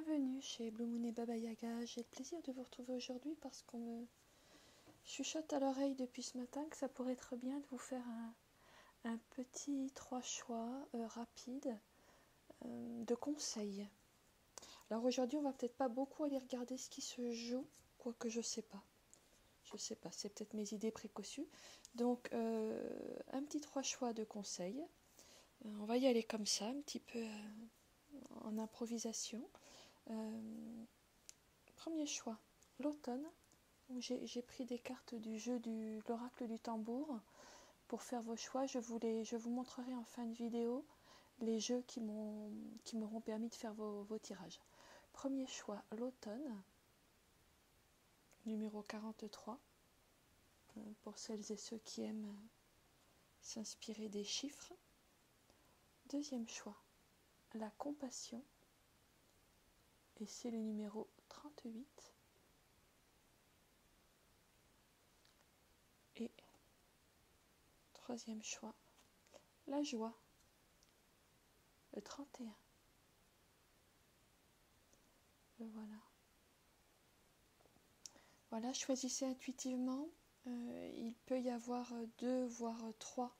Bienvenue chez Blue Moon et Baba Yaga. J'ai le plaisir de vous retrouver aujourd'hui parce qu'on me chuchote à l'oreille depuis ce matin que ça pourrait être bien de vous faire un petit 3 choix rapide de conseils. Alors aujourd'hui, on va peut-être pas beaucoup aller regarder ce qui se joue, quoique je sais pas. Je sais pas, c'est peut-être mes idées préconçues. Donc, un petit 3 choix de conseils. On va y aller comme ça, un petit peu en improvisation. Premier choix, l'automne. J'ai pris des cartes du jeu de l'oracle du tambour pour faire vos choix. Je vous montrerai en fin de vidéo les jeux qui m'auront permis de faire vos tirages. Premier choix, l'automne, numéro 43, pour celles et ceux qui aiment s'inspirer des chiffres. Deuxième choix, la compassion, et c'est le numéro 38. Et troisième choix, la joie, le 31. Voilà. Voilà, choisissez intuitivement. Il peut y avoir 2 voire 3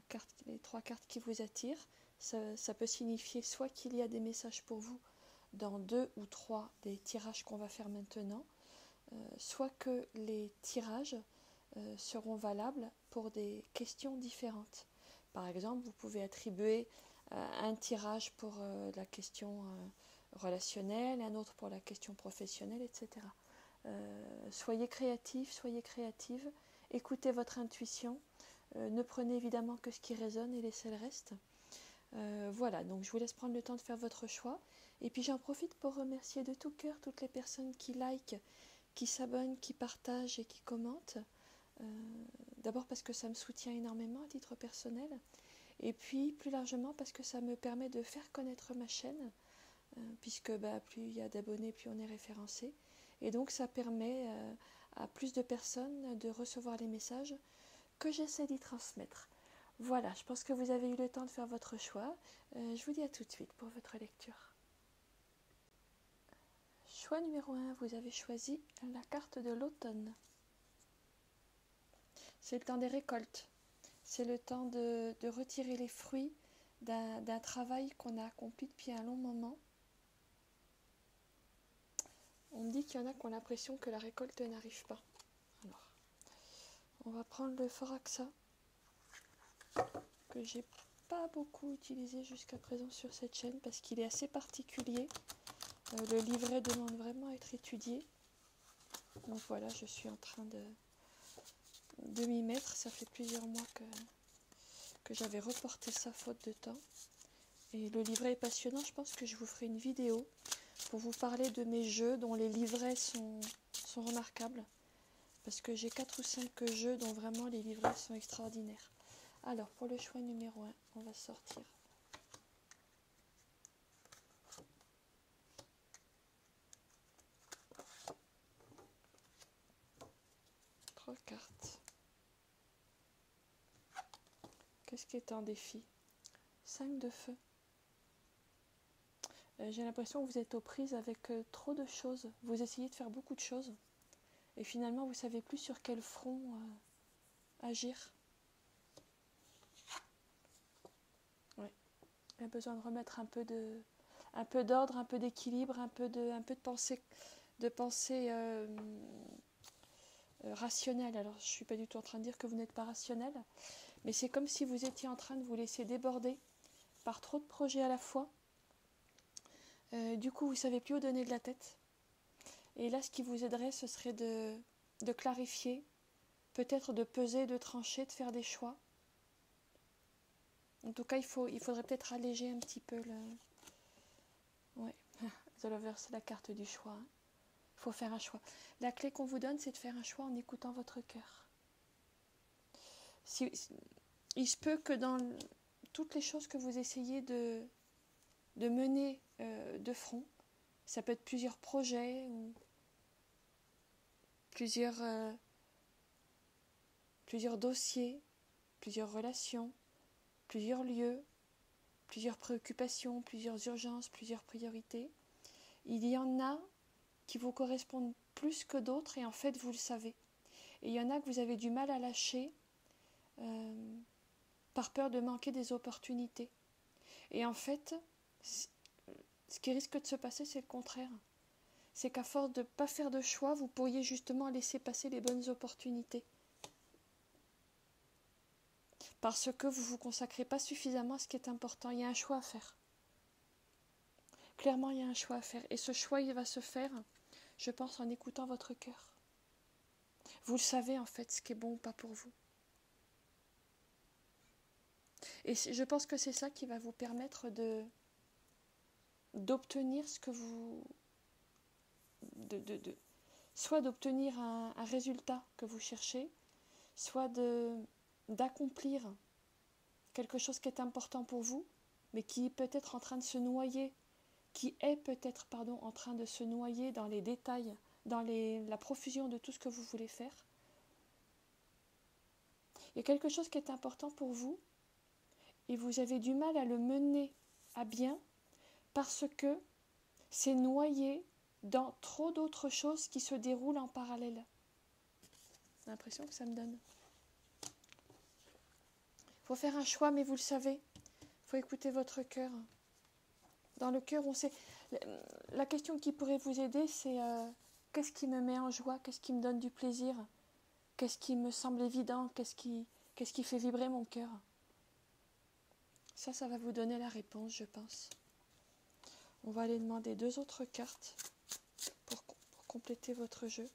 cartes, les 3 cartes qui vous attirent. Ça peut signifier soit qu'il y a des messages pour vous dans 2 ou 3 des tirages qu'on va faire maintenant, soit que les tirages seront valables pour des questions différentes. Par exemple, vous pouvez attribuer un tirage pour la question relationnelle, un autre pour la question professionnelle, etc. Soyez créatifs, soyez créatives, écoutez votre intuition, ne prenez évidemment que ce qui résonne et laissez le reste. Voilà, donc je vous laisse prendre le temps de faire votre choix. Et puis j'en profite pour remercier de tout cœur toutes les personnes qui likent, qui s'abonnent, qui partagent et qui commentent. D'abord parce que ça me soutient énormément à titre personnel, et puis plus largement parce que ça me permet de faire connaître ma chaîne, puisque plus il y a d'abonnés, plus on est référencé. Et donc ça permet à plus de personnes de recevoir les messages que j'essaie d'y transmettre. Voilà, je pense que vous avez eu le temps de faire votre choix. Je vous dis à tout de suite pour votre lecture. Choix numéro 1, vous avez choisi la carte de l'automne. C'est le temps des récoltes. C'est le temps de retirer les fruits d'un travail qu'on a accompli depuis un long moment. On me dit qu'il y en a qui ont l'impression que la récolte n'arrive pas. Alors, on va prendre le Foraxa, que j'ai pas beaucoup utilisé jusqu'à présent sur cette chaîne parce qu'il est assez particulier. Le livret demande vraiment à être étudié. Donc voilà, je suis en train de m'y mettre. Ça fait plusieurs mois que j'avais reporté ça faute de temps. Et le livret est passionnant. Je pense que je vous ferai une vidéo pour vous parler de mes jeux dont les livrets sont remarquables. Parce que j'ai 4 ou 5 jeux dont vraiment les livrets sont extraordinaires. Alors, pour le choix numéro 1, on va sortir 3 cartes. Qu'est-ce qui est un défi? 5 de feu. J'ai l'impression que vous êtes aux prises avec trop de choses. Vous essayez de faire beaucoup de choses. Et finalement, vous ne savez plus sur quel front agir. Ouais. Il y a besoin de remettre un peu d'ordre, un peu d'équilibre, un peu de pensée rationnelle. Alors, je ne suis pas du tout en train de dire que vous n'êtes pas rationnel, mais c'est comme si vous étiez en train de vous laisser déborder par trop de projets à la fois. Du coup, vous ne savez plus où donner de la tête. Et là, ce qui vous aiderait, ce serait de clarifier, peut-être de peser, de trancher, de faire des choix. En tout cas, il faudrait peut-être alléger un petit peu le... Ouais, The Lover, c'est la carte du choix. Hein. Il faut faire un choix. La clé qu'on vous donne, c'est de faire un choix en écoutant votre cœur. Il se peut que dans toutes les choses que vous essayez de mener de front, ça peut être plusieurs projets ou plusieurs dossiers, plusieurs relations, plusieurs lieux, plusieurs préoccupations, plusieurs urgences, plusieurs priorités. Il y en a qui vous correspondent plus que d'autres et en fait vous le savez. Et il y en a que vous avez du mal à lâcher par peur de manquer des opportunités. Et en fait, ce qui risque de se passer, c'est le contraire. C'est qu'à force de ne pas faire de choix, vous pourriez justement laisser passer les bonnes opportunités. Parce que vous ne vous consacrez pas suffisamment à ce qui est important. Il y a un choix à faire. Clairement, il y a un choix à faire. Et ce choix, il va se faire, je pense, en écoutant votre cœur. Vous le savez, en fait, ce qui est bon ou pas pour vous. Et je pense que c'est ça qui va vous permettre d'obtenir ce que vous... soit d'obtenir un résultat que vous cherchez, soit d'accomplir quelque chose qui est important pour vous, mais qui est peut-être en train de se noyer, en train de se noyer dans les détails, dans la profusion de tout ce que vous voulez faire. Il y a quelque chose qui est important pour vous, et vous avez du mal à le mener à bien, parce que c'est noyé dans trop d'autres choses qui se déroulent en parallèle. J'ai l'impression que ça me donne. Il faut faire un choix, mais vous le savez. Il faut écouter votre cœur. Dans le cœur, on sait. La question qui pourrait vous aider, c'est qu'est-ce qui me met en joie? Qu'est-ce qui me donne du plaisir? Qu'est-ce qui me semble évident? Qu'est-ce qui fait vibrer mon cœur? Ça va vous donner la réponse, je pense. On va aller demander 2 autres cartes pour compléter votre jeu.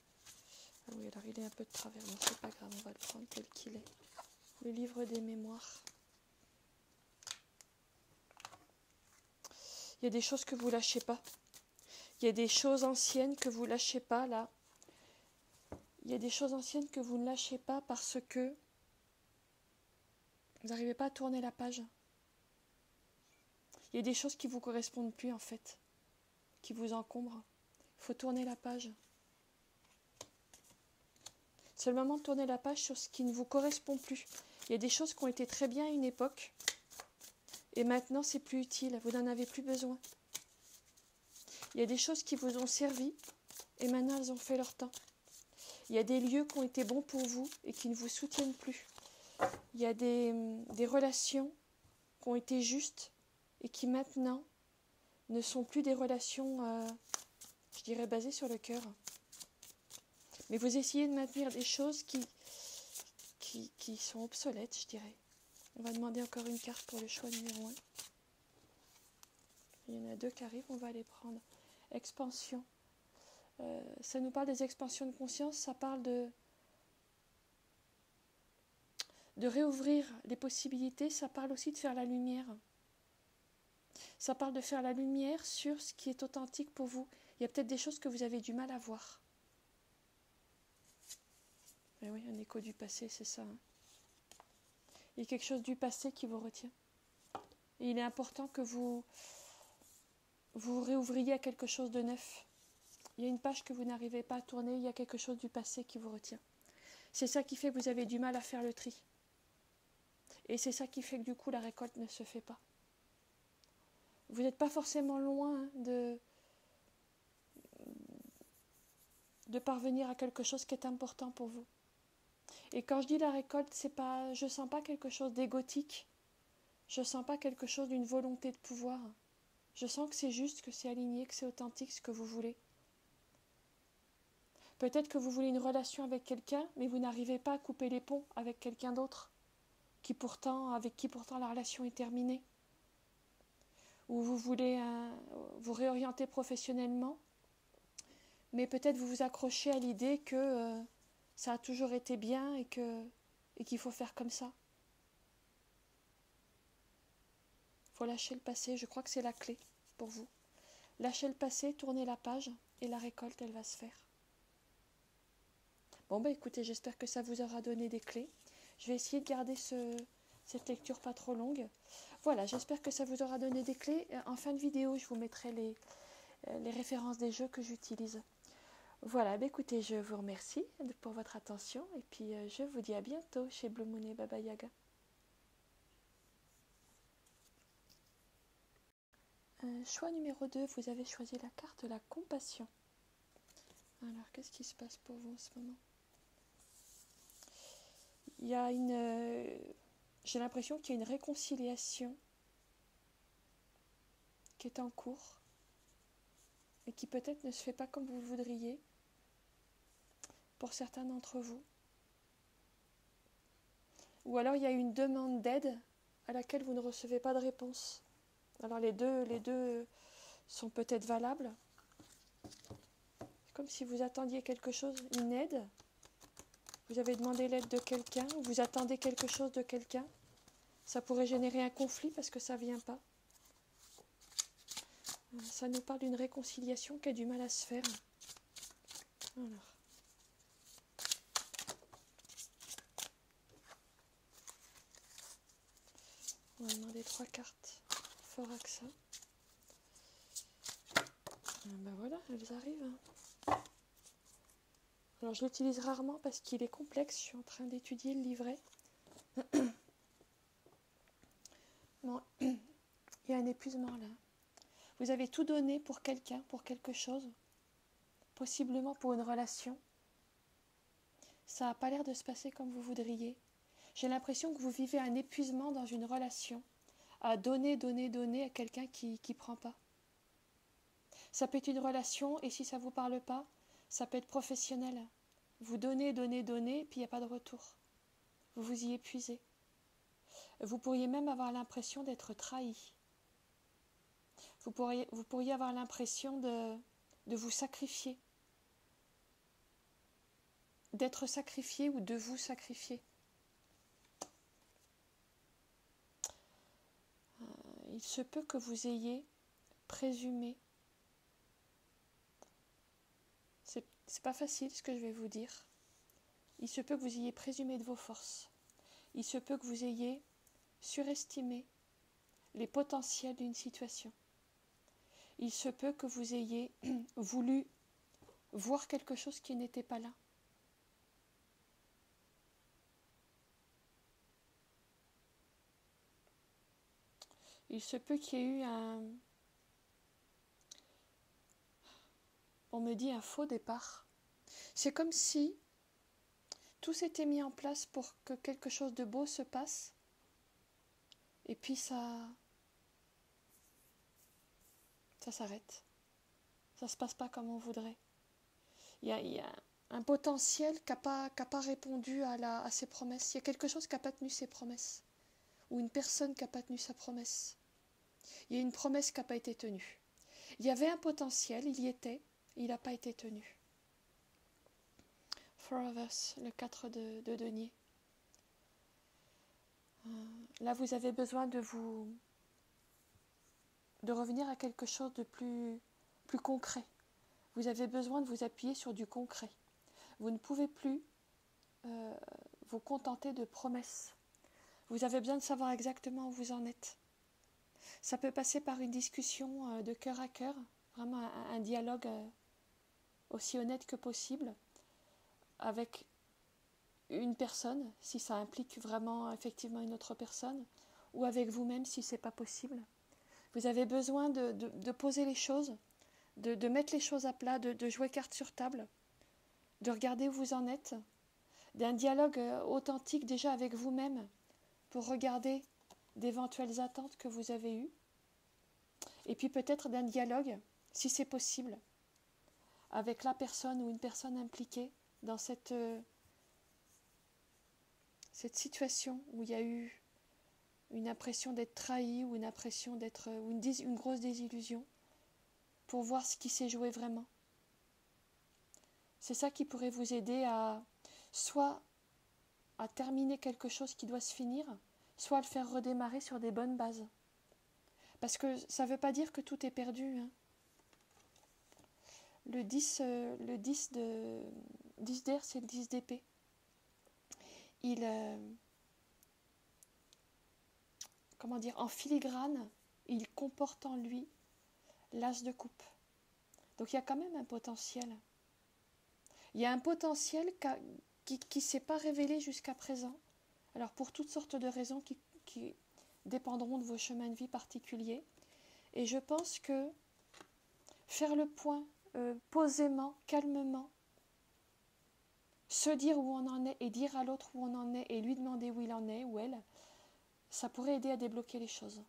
Ah oui, alors il est un peu de travers, mais c'est pas grave, on va le prendre tel qu'il est. Le livre des mémoires. Il y a des choses que vous ne lâchez pas. Il y a des choses anciennes que vous ne lâchez pas, là. Il y a des choses anciennes que vous ne lâchez pas parce que vous n'arrivez pas à tourner la page. Il y a des choses qui ne vous correspondent plus, en fait, qui vous encombrent. Il faut tourner la page. C'est le moment de tourner la page sur ce qui ne vous correspond plus. Il y a des choses qui ont été très bien à une époque, et maintenant c'est plus utile, vous n'en avez plus besoin. Il y a des choses qui vous ont servi, et maintenant elles ont fait leur temps. Il y a des lieux qui ont été bons pour vous, et qui ne vous soutiennent plus. Il y a des relations qui ont été justes, et qui maintenant ne sont plus des relations, je dirais, basées sur le cœur. Mais vous essayez de maintenir des choses qui sont obsolètes, je dirais. On va demander encore une carte pour le choix numéro 1. Il y en a 2 qui arrivent, on va les prendre. Expansion. Ça nous parle des expansions de conscience, ça parle de réouvrir les possibilités, ça parle aussi de faire la lumière. Ça parle de faire la lumière sur ce qui est authentique pour vous. Il y a peut-être des choses que vous avez du mal à voir. Mais oui, un écho du passé, c'est ça. Hein. Il y a quelque chose du passé qui vous retient. Et il est important que vous réouvriez à quelque chose de neuf. Il y a une page que vous n'arrivez pas à tourner, il y a quelque chose du passé qui vous retient. C'est ça qui fait que vous avez du mal à faire le tri. Et c'est ça qui fait que du coup la récolte ne se fait pas. Vous n'êtes pas forcément loin de parvenir à quelque chose qui est important pour vous. Et quand je dis la récolte, je ne sens pas quelque chose d'égotique. Je ne sens pas quelque chose d'une volonté de pouvoir. Je sens que c'est juste, que c'est aligné, que c'est authentique ce que vous voulez. Peut-être que vous voulez une relation avec quelqu'un, mais vous n'arrivez pas à couper les ponts avec quelqu'un d'autre, avec qui pourtant la relation est terminée. Ou vous voulez vous réorienter professionnellement, mais peut-être vous vous accrochez à l'idée que ça a toujours été bien et qu'il faut faire comme ça. Il faut lâcher le passé, je crois que c'est la clé pour vous. Lâchez le passé, tournez la page et la récolte, elle va se faire. Bon, écoutez, j'espère que ça vous aura donné des clés. Je vais essayer de garder cette lecture pas trop longue. Voilà, j'espère que ça vous aura donné des clés. En fin de vidéo, je vous mettrai les références des jeux que j'utilise. Voilà, écoutez, je vous remercie pour votre attention et puis je vous dis à bientôt chez Blue Moon et Baba Yaga. Choix numéro 2, vous avez choisi la carte de la compassion. Alors, qu'est-ce qui se passe pour vous en ce moment? Il y a j'ai l'impression qu'il y a une réconciliation qui est en cours et qui peut-être ne se fait pas comme vous le voudriez pour certains d'entre vous. Ou alors il y a une demande d'aide à laquelle vous ne recevez pas de réponse. Alors les deux sont peut-être valables. C'est comme si vous attendiez quelque chose, une aide. Vous avez demandé l'aide de quelqu'un, vous attendez quelque chose de quelqu'un. Ça pourrait générer un conflit parce que ça ne vient pas. Ça nous parle d'une réconciliation qui a du mal à se faire. Alors. On va demander 3 cartes. Fort que ça. Ben voilà, elles arrivent. Alors je l'utilise rarement parce qu'il est complexe. Je suis en train d'étudier le livret. Bon, il y a un épuisement là. Vous avez tout donné pour quelqu'un, pour quelque chose. Possiblement pour une relation. Ça n'a pas l'air de se passer comme vous voudriez. J'ai l'impression que vous vivez un épuisement dans une relation. À donner à quelqu'un qui ne prend pas. Ça peut être une relation et si ça ne vous parle pas, ça peut être professionnel. Vous donnez, et puis il n'y a pas de retour. Vous vous y épuisez. Vous pourriez même avoir l'impression d'être trahi. Vous pourriez avoir l'impression de vous sacrifier. D'être sacrifié ou de vous sacrifier. Il se peut que vous ayez présumé. C'est pas facile ce que je vais vous dire. Il se peut que vous ayez présumé de vos forces. Il se peut que vous ayez surestimé les potentiels d'une situation. Il se peut que vous ayez voulu voir quelque chose qui n'était pas là. Il se peut qu'il y ait eu on me dit un faux départ. C'est comme si tout s'était mis en place pour que quelque chose de beau se passe. Et puis ça s'arrête. Ça ne se passe pas comme on voudrait. Il y a un potentiel qui n'a pas répondu à ses promesses. Il y a quelque chose qui n'a pas tenu ses promesses. Ou une personne qui n'a pas tenu sa promesse. Il y a une promesse qui n'a pas été tenue. Il y avait un potentiel, il y était, il n'a pas été tenu. Four of Us, le 4 de denier. Là, vous avez besoin de revenir à quelque chose de plus concret. Vous avez besoin de vous appuyer sur du concret. Vous ne pouvez plus vous contenter de promesses. Vous avez besoin de savoir exactement où vous en êtes. Ça peut passer par une discussion de cœur à cœur, vraiment un dialogue aussi honnête que possible avec une personne, si ça implique vraiment effectivement une autre personne, ou avec vous-même si ce n'est pas possible. Vous avez besoin de poser les choses, de mettre les choses à plat, de jouer carte sur table, de regarder où vous en êtes, d'un dialogue authentique déjà avec vous-même pour regarder d'éventuelles attentes que vous avez eues, et puis peut-être d'un dialogue, si c'est possible, avec la personne ou une personne impliquée dans cette situation où il y a eu une impression d'être trahi ou une impression d'être une grosse désillusion, pour voir ce qui s'est joué vraiment. C'est ça qui pourrait vous aider soit à terminer quelque chose qui doit se finir, soit à le faire redémarrer sur des bonnes bases. Parce que ça ne veut pas dire que tout est perdu. Hein. Le 10 d'air, c'est le 10 d'épée. En filigrane, il comporte en lui l'as de coupe. Donc il y a quand même un potentiel. Il y a un potentiel qui ne s'est pas révélé jusqu'à présent. Alors pour toutes sortes de raisons qui dépendront de vos chemins de vie particuliers. Et je pense que faire le point posément, calmement, se dire où on en est et dire à l'autre où on en est et lui demander où il en est, ou elle, ça pourrait aider à débloquer les choses.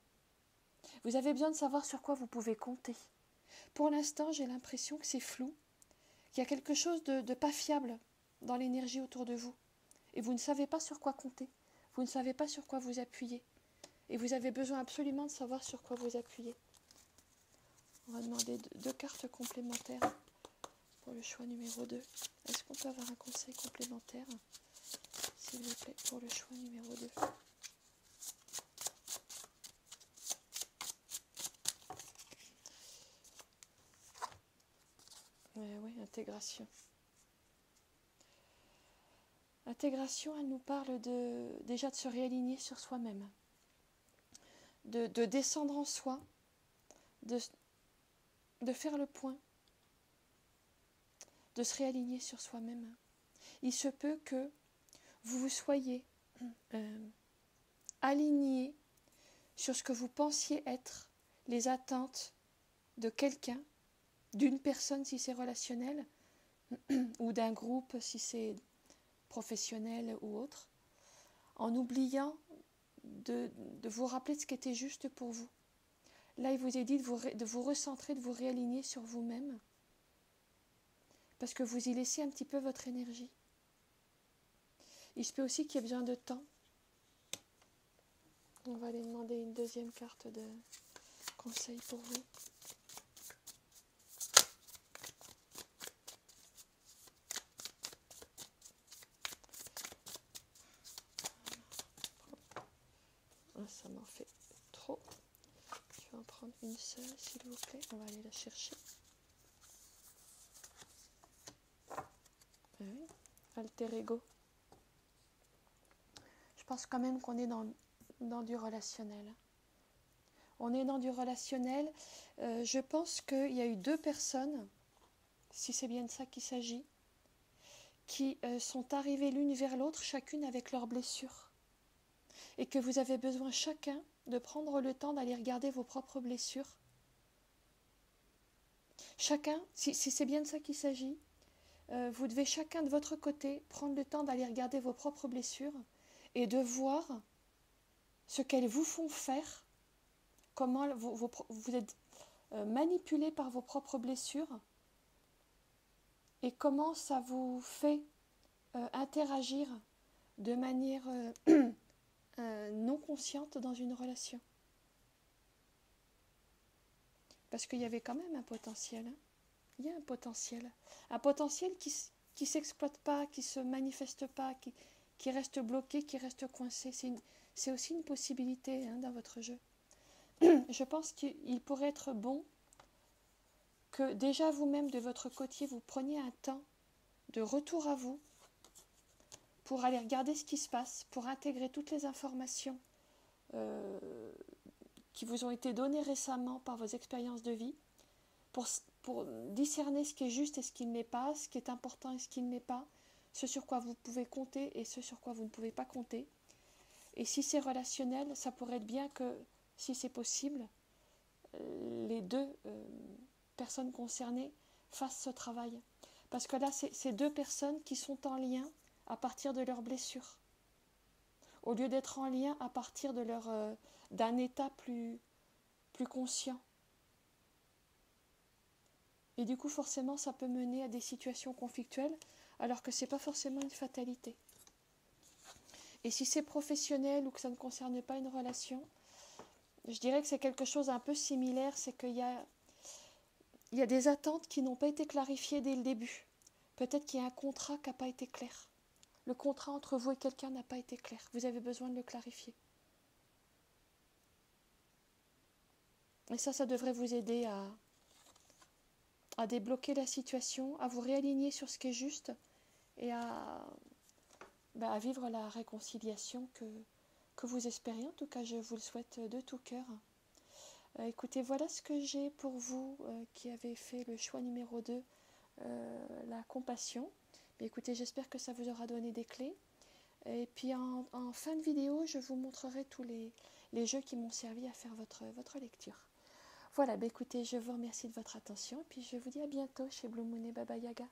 Vous avez besoin de savoir sur quoi vous pouvez compter. Pour l'instant, j'ai l'impression que c'est flou, qu'il y a quelque chose de pas fiable dans l'énergie autour de vous. Et vous ne savez pas sur quoi compter. Vous ne savez pas sur quoi vous appuyer. Et vous avez besoin absolument de savoir sur quoi vous appuyer. On va demander deux cartes complémentaires pour le choix numéro 2. Est-ce qu'on peut avoir un conseil complémentaire, s'il vous plaît, pour le choix numéro 2? Oui, intégration. Intégration, elle nous parle déjà de se réaligner sur soi-même, de descendre en soi, de faire le point, de se réaligner sur soi-même. Il se peut que vous soyez aligné sur ce que vous pensiez être les attentes de quelqu'un, d'une personne si c'est relationnel, ou d'un groupe si c'est professionnel ou autre, en oubliant de vous rappeler de ce qui était juste pour vous. Là, il vous est dit de vous recentrer, de vous réaligner sur vous-même, parce que vous y laissez un petit peu votre énergie. Il se peut aussi qu'il y ait besoin de temps. On va aller demander une deuxième carte de conseil pour vous. Ça m'en fait trop. Je vais en prendre une seule, s'il vous plaît. On va aller la chercher. Oui, alter ego. Je pense quand même qu'on est dans du relationnel. On est dans du relationnel. Je pense qu'il y a eu deux personnes, si c'est bien de ça qu'il s'agit, qui sont arrivées l'une vers l'autre, chacune avec leurs blessures. Et que vous avez besoin chacun de prendre le temps d'aller regarder vos propres blessures. Chacun, si c'est bien de ça qu'il s'agit, vous devez chacun de votre côté prendre le temps d'aller regarder vos propres blessures et de voir ce qu'elles vous font faire, comment vous êtes manipulé par vos propres blessures et comment ça vous fait interagir de manière non consciente dans une relation. Parce qu'il y avait quand même un potentiel. Hein. Il y a un potentiel. Un potentiel qui ne s'exploite pas, qui ne se manifeste pas, qui reste bloqué, qui reste coincé. C'est aussi une possibilité dans votre jeu. Je pense qu'il pourrait être bon que déjà vous-même, de votre côté, vous preniez un temps de retour à vous pour aller regarder ce qui se passe, pour intégrer toutes les informations qui vous ont été données récemment par vos expériences de vie, pour discerner ce qui est juste et ce qui ne l'est pas, ce qui est important et ce qui ne l'est pas, ce sur quoi vous pouvez compter et ce sur quoi vous ne pouvez pas compter. Et si c'est relationnel, ça pourrait être bien que, si c'est possible, les deux personnes concernées fassent ce travail. Parce que là, c'est deux personnes qui sont en lien à partir de leurs blessures, au lieu d'être en lien à partir de d'un état plus conscient. Et du coup, forcément, ça peut mener à des situations conflictuelles, alors que ce n'est pas forcément une fatalité. Et si c'est professionnel ou que ça ne concerne pas une relation, je dirais que c'est quelque chose un peu similaire, c'est qu'il y a des attentes qui n'ont pas été clarifiées dès le début. Peut-être qu'il y a un contrat qui n'a pas été clair. Le contrat entre vous et quelqu'un n'a pas été clair. Vous avez besoin de le clarifier. Et ça devrait vous aider à débloquer la situation, à vous réaligner sur ce qui est juste et à vivre la réconciliation que vous espérez. En tout cas, je vous le souhaite de tout cœur. Écoutez, voilà ce que j'ai pour vous qui avez fait le choix numéro 2, la compassion. Mais écoutez, j'espère que ça vous aura donné des clés. Et puis en fin de vidéo, je vous montrerai tous les jeux qui m'ont servi à faire votre lecture. Voilà, bah écoutez, je vous remercie de votre attention et puis je vous dis à bientôt chez Blue Moon et Baba Yaga.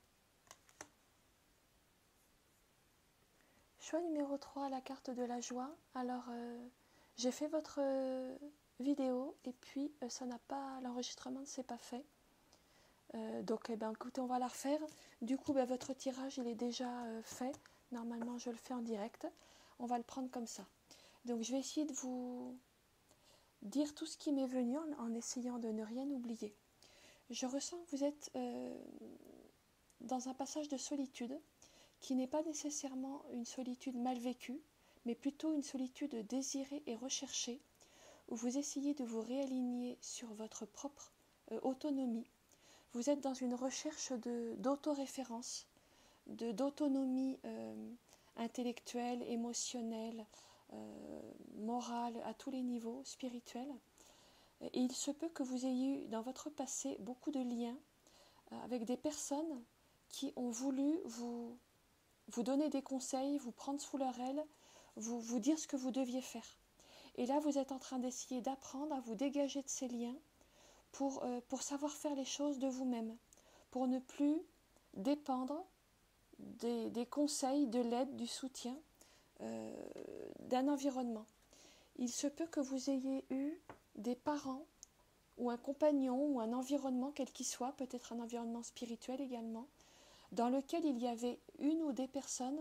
Choix numéro 3, la carte de la joie. Alors, j'ai fait votre vidéo et puis ça n'a pas, l'enregistrement ne s'est pas fait. Donc, eh ben, écoutez, on va la refaire. Du coup, ben, votre tirage, il est déjà fait. Normalement, je le fais en direct. On va le prendre comme ça. Donc, je vais essayer de vous dire tout ce qui m'est venu en essayant de ne rien oublier. Je ressens que vous êtes dans un passage de solitude qui n'est pas nécessairement une solitude mal vécue, mais plutôt une solitude désirée et recherchée, où vous essayez de vous réaligner sur votre propre autonomie. Vous êtes dans une recherche d'autoréférence, d'autonomie intellectuelle, émotionnelle, morale, à tous les niveaux, spirituels. Et il se peut que vous ayez eu dans votre passé beaucoup de liens avec des personnes qui ont voulu vous donner des conseils, vous prendre sous leur aile, vous dire ce que vous deviez faire. Et là, vous êtes en train d'essayer d'apprendre à vous dégager de ces liens pour savoir faire les choses de vous-même, pour ne plus dépendre des conseils, de l'aide, du soutien d'un environnement. Il se peut que vous ayez eu des parents ou un compagnon ou un environnement quel qu'il soit, peut-être un environnement spirituel également, dans lequel il y avait une ou des personnes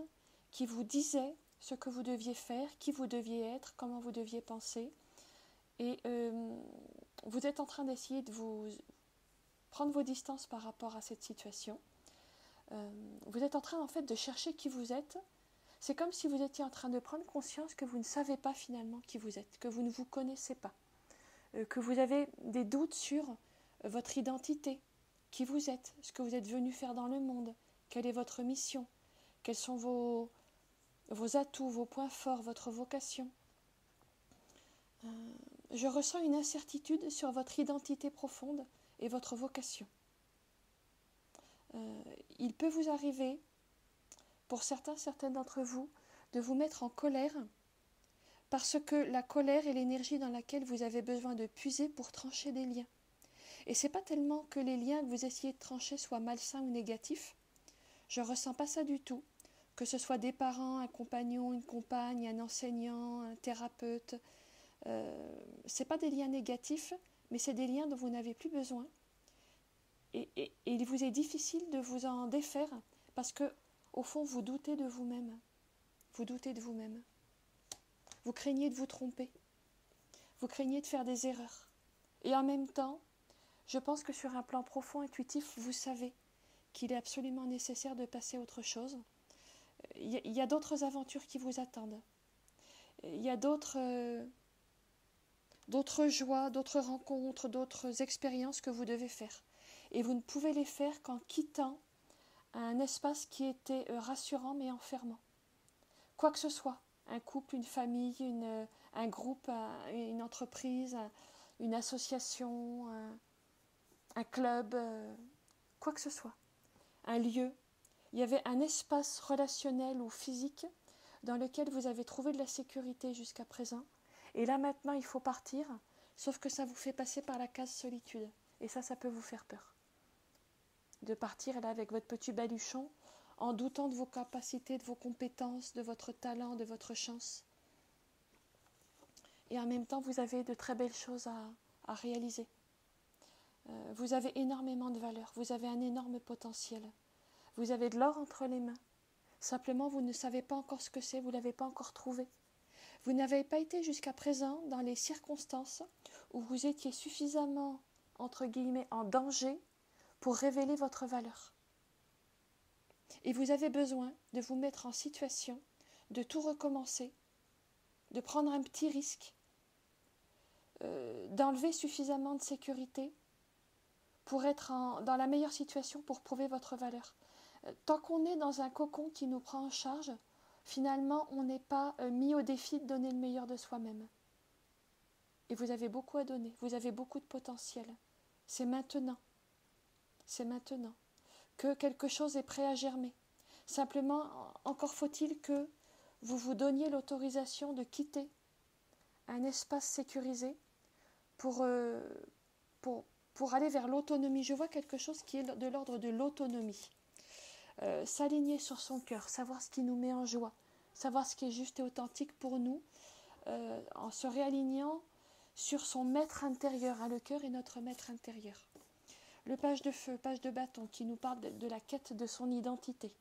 qui vous disaient ce que vous deviez faire, qui vous deviez être, comment vous deviez penser. Et vous êtes en train d'essayer de vous prendre vos distances par rapport à cette situation. Vous êtes en train en fait de chercher qui vous êtes. C'est comme si vous étiez en train de prendre conscience que vous ne savez pas finalement qui vous êtes, que vous ne vous connaissez pas, que vous avez des doutes sur votre identité, qui vous êtes, ce que vous êtes venu faire dans le monde, quelle est votre mission, quels sont vos atouts, vos points forts, votre vocation. Je ressens une incertitude sur votre identité profonde et votre vocation. Il peut vous arriver, pour certaines d'entre vous, de vous mettre en colère parce que la colère est l'énergie dans laquelle vous avez besoin de puiser pour trancher des liens. Et ce n'est pas tellement que les liens que vous essayez de trancher soient malsains ou négatifs. Je ne ressens pas ça du tout. Que ce soit des parents, un compagnon, une compagne, un enseignant, un thérapeute. Ce n'est pas des liens négatifs, mais c'est des liens dont vous n'avez plus besoin. Et il vous est difficile de vous en défaire parce que, au fond, vous doutez de vous-même. Vous doutez de vous-même. Vous craignez de vous tromper. Vous craignez de faire des erreurs. Et en même temps, je pense que sur un plan profond, intuitif, vous savez qu'il est absolument nécessaire de passer à autre chose. Il y a d'autres aventures qui vous attendent. Il y a d'autres joies, d'autres rencontres, d'autres expériences que vous devez faire. Et vous ne pouvez les faire qu'en quittant un espace qui était rassurant mais enfermant. Quoi que ce soit, un couple, une famille, un groupe, une entreprise, une association, un club, quoi que ce soit, un lieu. Il y avait un espace relationnel ou physique dans lequel vous avez trouvé de la sécurité jusqu'à présent. Et là maintenant, il faut partir, sauf que ça vous fait passer par la case solitude. Et ça peut vous faire peur. De partir là avec votre petit baluchon, en doutant de vos capacités, de vos compétences, de votre talent, de votre chance. Et en même temps, vous avez de très belles choses à réaliser. Vous avez énormément de valeur, vous avez un énorme potentiel. Vous avez de l'or entre les mains. Simplement, vous ne savez pas encore ce que c'est, vous ne l'avez pas encore trouvé. Vous n'avez pas été jusqu'à présent dans les circonstances où vous étiez suffisamment, entre guillemets, en danger pour révéler votre valeur. Et vous avez besoin de vous mettre en situation de tout recommencer, de prendre un petit risque, d'enlever suffisamment de sécurité pour être dans la meilleure situation pour prouver votre valeur. Tant qu'on est dans un cocon qui nous prend en charge, finalement, on n'est pas mis au défi de donner le meilleur de soi-même. Et vous avez beaucoup à donner, vous avez beaucoup de potentiel. C'est maintenant que quelque chose est prêt à germer. Simplement, encore faut-il que vous vous donniez l'autorisation de quitter un espace sécurisé pour pour aller vers l'autonomie. Je vois quelque chose qui est de l'ordre de l'autonomie. S'aligner sur son cœur, savoir ce qui nous met en joie, savoir ce qui est juste et authentique pour nous, en se réalignant sur son maître intérieur. Le cœur est notre maître intérieur. Le page de feu, page de bâton, qui nous parle de la quête de son identité.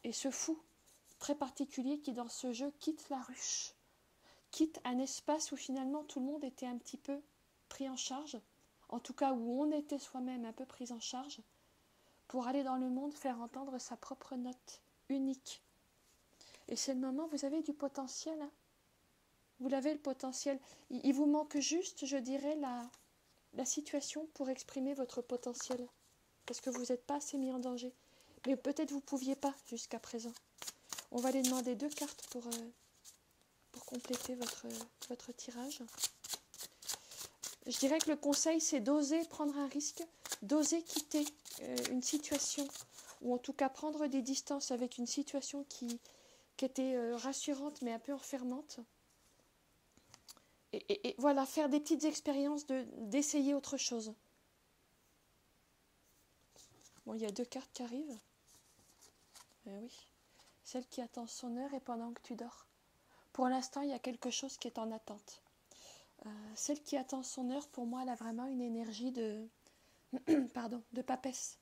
Et ce fou très particulier qui, dans ce jeu, quitte la ruche, quitte un espace où finalement tout le monde était un petit peu pris en charge, en tout cas où on était soi-même un peu pris en charge, pour aller dans le monde faire entendre sa propre note unique. Et c'est le moment, vous avez du potentiel, hein. Vous l'avez le potentiel. Il vous manque juste, je dirais, la situation pour exprimer votre potentiel. Parce que vous n'êtes pas assez mis en danger. Mais peut-être vous ne pouviez pas jusqu'à présent. On va aller demander 2 cartes pour compléter votre tirage. Je dirais que le conseil, c'est d'oser prendre un risque, d'oser quitter une situation, ou en tout cas prendre des distances avec une situation qui était rassurante mais un peu enfermante. Et voilà, faire des petites expériences d'essayer autre chose. Bon, il y a 2 cartes qui arrivent. Oui. Celle qui attend son heure et pendant que tu dors. Pour l'instant, il y a quelque chose qui est en attente. Celle qui attend son heure, pour moi, elle a vraiment une énergie de papesse.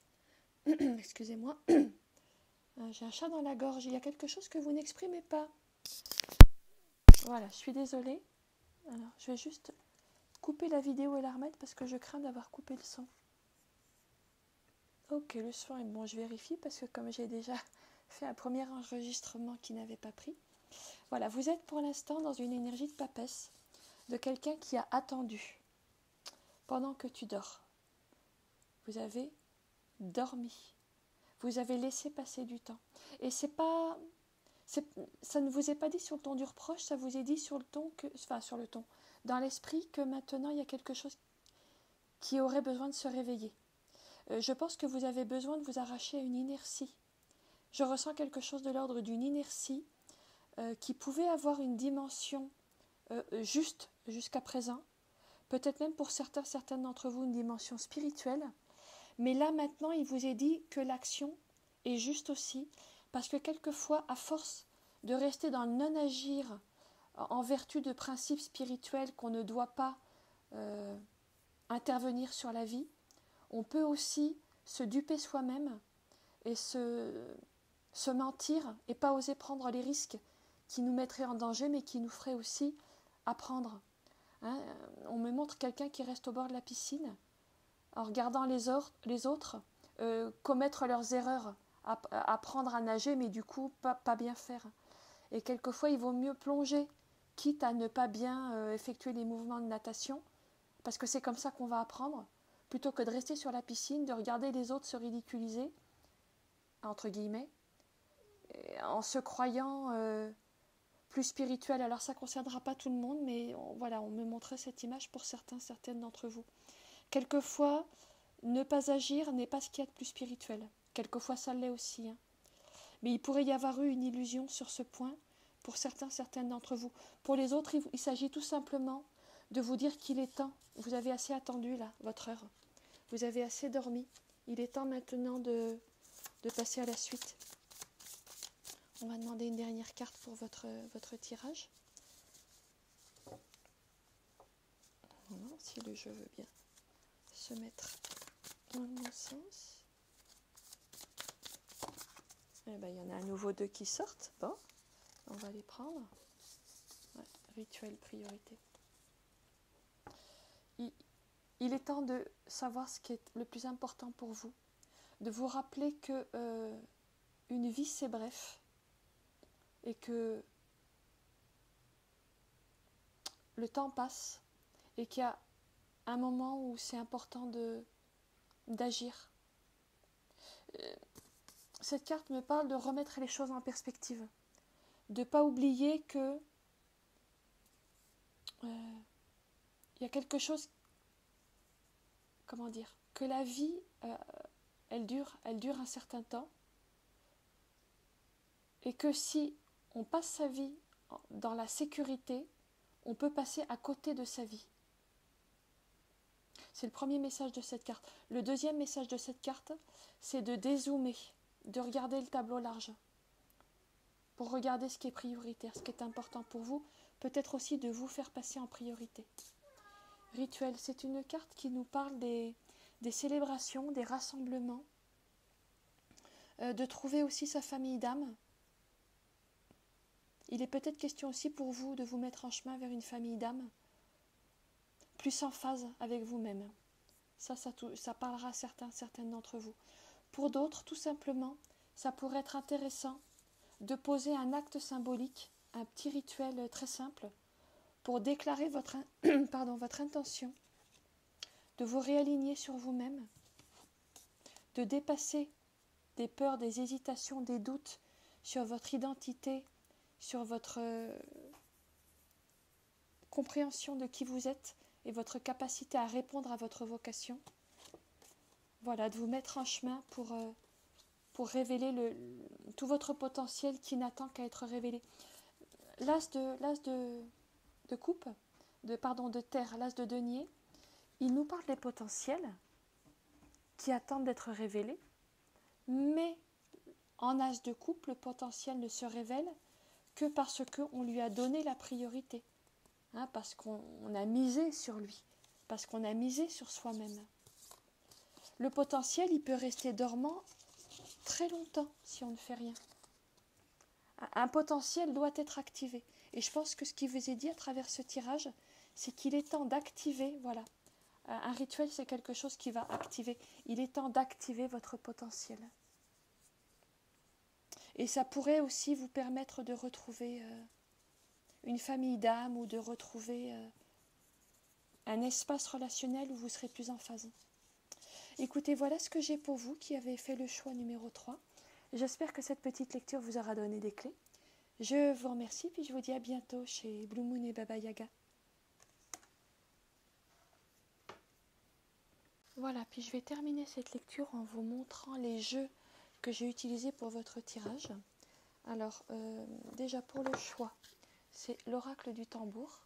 Excusez-moi. J'ai un chat dans la gorge. Il y a quelque chose que vous n'exprimez pas. Voilà, je suis désolée. Alors, je vais juste couper la vidéo et la remettre parce que je crains d'avoir coupé le son. Ok, le son est bon, je vérifie parce que comme j'ai déjà fait un premier enregistrement qui n'avait pas pris. Voilà, vous êtes pour l'instant dans une énergie de papesse, de quelqu'un qui a attendu pendant que tu dors. Vous avez dormi. Vous avez laissé passer du temps. Et ça ne vous est pas dit sur le ton du reproche, ça vous est dit sur le ton dans l'esprit que maintenant il y a quelque chose qui aurait besoin de se réveiller. Je pense que vous avez besoin de vous arracher à une inertie. Je ressens quelque chose de l'ordre d'une inertie qui pouvait avoir une dimension juste jusqu'à présent, peut-être même pour certaines d'entre vous une dimension spirituelle, mais là maintenant il vous est dit que l'action est juste aussi, parce que quelquefois à force de rester dans le non-agir en vertu de principes spirituels qu'on ne doit pas intervenir sur la vie, on peut aussi se duper soi-même et se mentir et pas oser prendre les risques qui nous mettraient en danger mais qui nous feraient aussi apprendre. Hein, on me montre quelqu'un qui reste au bord de la piscine en regardant les autres commettre leurs erreurs, apprendre à nager mais du coup pas bien faire. Et quelquefois il vaut mieux plonger quitte à ne pas bien effectuer les mouvements de natation parce que c'est comme ça qu'on va apprendre plutôt que de rester sur la piscine, de regarder les autres se ridiculiser entre guillemets en se croyant plus spirituel. Alors ça ne concernera pas tout le monde, mais voilà, on me montrait cette image pour certaines d'entre vous. Quelquefois, ne pas agir n'est pas ce qu'il y a de plus spirituel. Quelquefois, ça l'est aussi. Hein. Mais il pourrait y avoir eu une illusion sur ce point pour certaines d'entre vous. Pour les autres, il s'agit tout simplement de vous dire qu'il est temps. Vous avez assez attendu, là, votre heure. Vous avez assez dormi. Il est temps maintenant de passer à la suite. On va demander une dernière carte pour votre tirage. Voilà, si le jeu veut bien se mettre dans le bon sens. Eh ben, il y en a à nouveau 2 qui sortent. Bon, on va les prendre. Ouais, rituel priorité. Il est temps de savoir ce qui est le plus important pour vous. De vous rappeler que une vie c'est bref. Et que le temps passe et qu'il y a un moment où c'est important d'agir. Cette carte me parle de remettre les choses en perspective, de ne pas oublier que il y a quelque chose, comment dire, que la vie, elle dure un certain temps et que si on passe sa vie dans la sécurité, on peut passer à côté de sa vie. C'est le premier message de cette carte. Le deuxième message de cette carte, c'est de dézoomer, de regarder le tableau large, pour regarder ce qui est prioritaire, ce qui est important pour vous, peut-être aussi de vous faire passer en priorité. Rituel, c'est une carte qui nous parle des célébrations, des rassemblements, de trouver aussi sa famille d'âme. Il est peut-être question aussi pour vous de vous mettre en chemin vers une famille d'âme, plus en phase avec vous-même. Ça parlera à certaines d'entre vous. Pour d'autres, tout simplement, ça pourrait être intéressant de poser un acte symbolique, un petit rituel très simple, pour déclarer votre intention, de vous réaligner sur vous-même, de dépasser des peurs, des hésitations, des doutes sur votre identité, sur votre compréhension de qui vous êtes et votre capacité à répondre à votre vocation. Voilà, de vous mettre en chemin pour révéler tout votre potentiel qui n'attend qu'à être révélé. L'as de coupe, de terre, l'as de denier, il nous parle des potentiels qui attendent d'être révélés, mais en as de coupe, le potentiel ne se révèle que parce qu'on lui a donné la priorité, parce qu'on a misé sur lui, parce qu'on a misé sur soi-même. Le potentiel, il peut rester dormant très longtemps si on ne fait rien. Un potentiel doit être activé. Et je pense que ce qui vous est dit à travers ce tirage, c'est qu'il est temps d'activer, voilà. Un rituel, c'est quelque chose qui va activer. Il est temps d'activer votre potentiel. Et ça pourrait aussi vous permettre de retrouver une famille d'âme ou de retrouver un espace relationnel où vous serez plus en phase. Écoutez, voilà ce que j'ai pour vous qui avez fait le choix numéro 3. J'espère que cette petite lecture vous aura donné des clés. Je vous remercie, puis je vous dis à bientôt chez Blue Moon et Baba Yaga. Voilà, puis je vais terminer cette lecture en vous montrant les jeux que j'ai utilisés pour votre tirage. Alors, déjà pour le choix, c'est l'oracle du tambour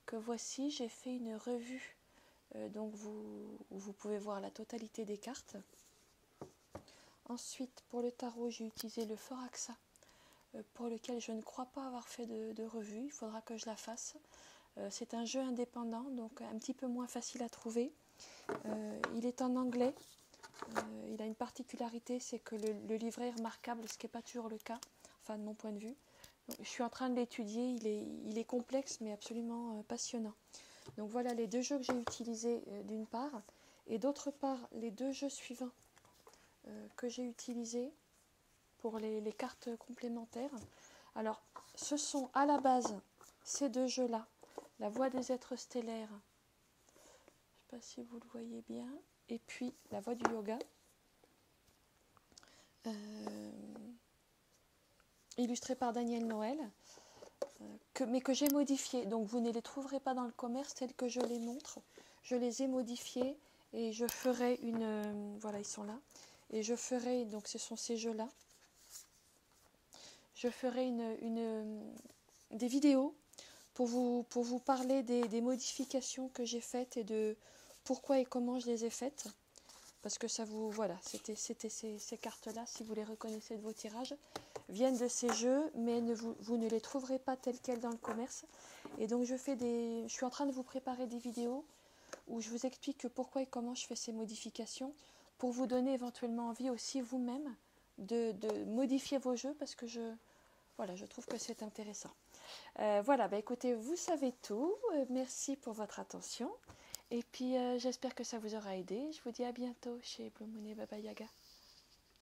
que voici. J'ai fait une revue, donc vous pouvez voir la totalité des cartes. Ensuite, pour le tarot, j'ai utilisé le Foraxa, pour lequel je ne crois pas avoir fait de revue. Il faudra que je la fasse. C'est un jeu indépendant, donc un petit peu moins facile à trouver. Il est en anglais. Il a une particularité, c'est que le livret est remarquable, ce qui n'est pas toujours le cas, enfin de mon point de vue. Donc, je suis en train de l'étudier. Il est complexe, mais absolument passionnant. Donc voilà les deux jeux que j'ai utilisés d'une part, et d'autre part les deux jeux suivants que j'ai utilisés pour les cartes complémentaires. Alors, ce sont à la base ces deux jeux-là, la voix des êtres stellaires, je ne sais pas si vous le voyez bien, et puis la voix du yoga, illustrée par Daniel Noël, mais que j'ai modifié. Donc vous ne les trouverez pas dans le commerce tels que je les montre. Je les ai modifiés et je ferai voilà, ils sont là. Et je ferai, donc ce sont ces jeux-là, je ferai des vidéos pour vous parler des modifications que j'ai faites et de pourquoi et comment je les ai faites. Parce que ça vous, voilà, c'était ces cartes-là, si vous les reconnaissez de vos tirages, viennent de ces jeux, mais vous ne les trouverez pas telles quelles dans le commerce. Et donc je suis en train de vous préparer des vidéos où je vous explique pourquoi et comment je fais ces modifications, pour vous donner éventuellement envie aussi vous-même de modifier vos jeux, parce que je trouve que c'est intéressant. Voilà, écoutez, vous savez tout. Merci pour votre attention. Et puis, j'espère que ça vous aura aidé. Je vous dis à bientôt chez Blue Moon et Baba Yaga.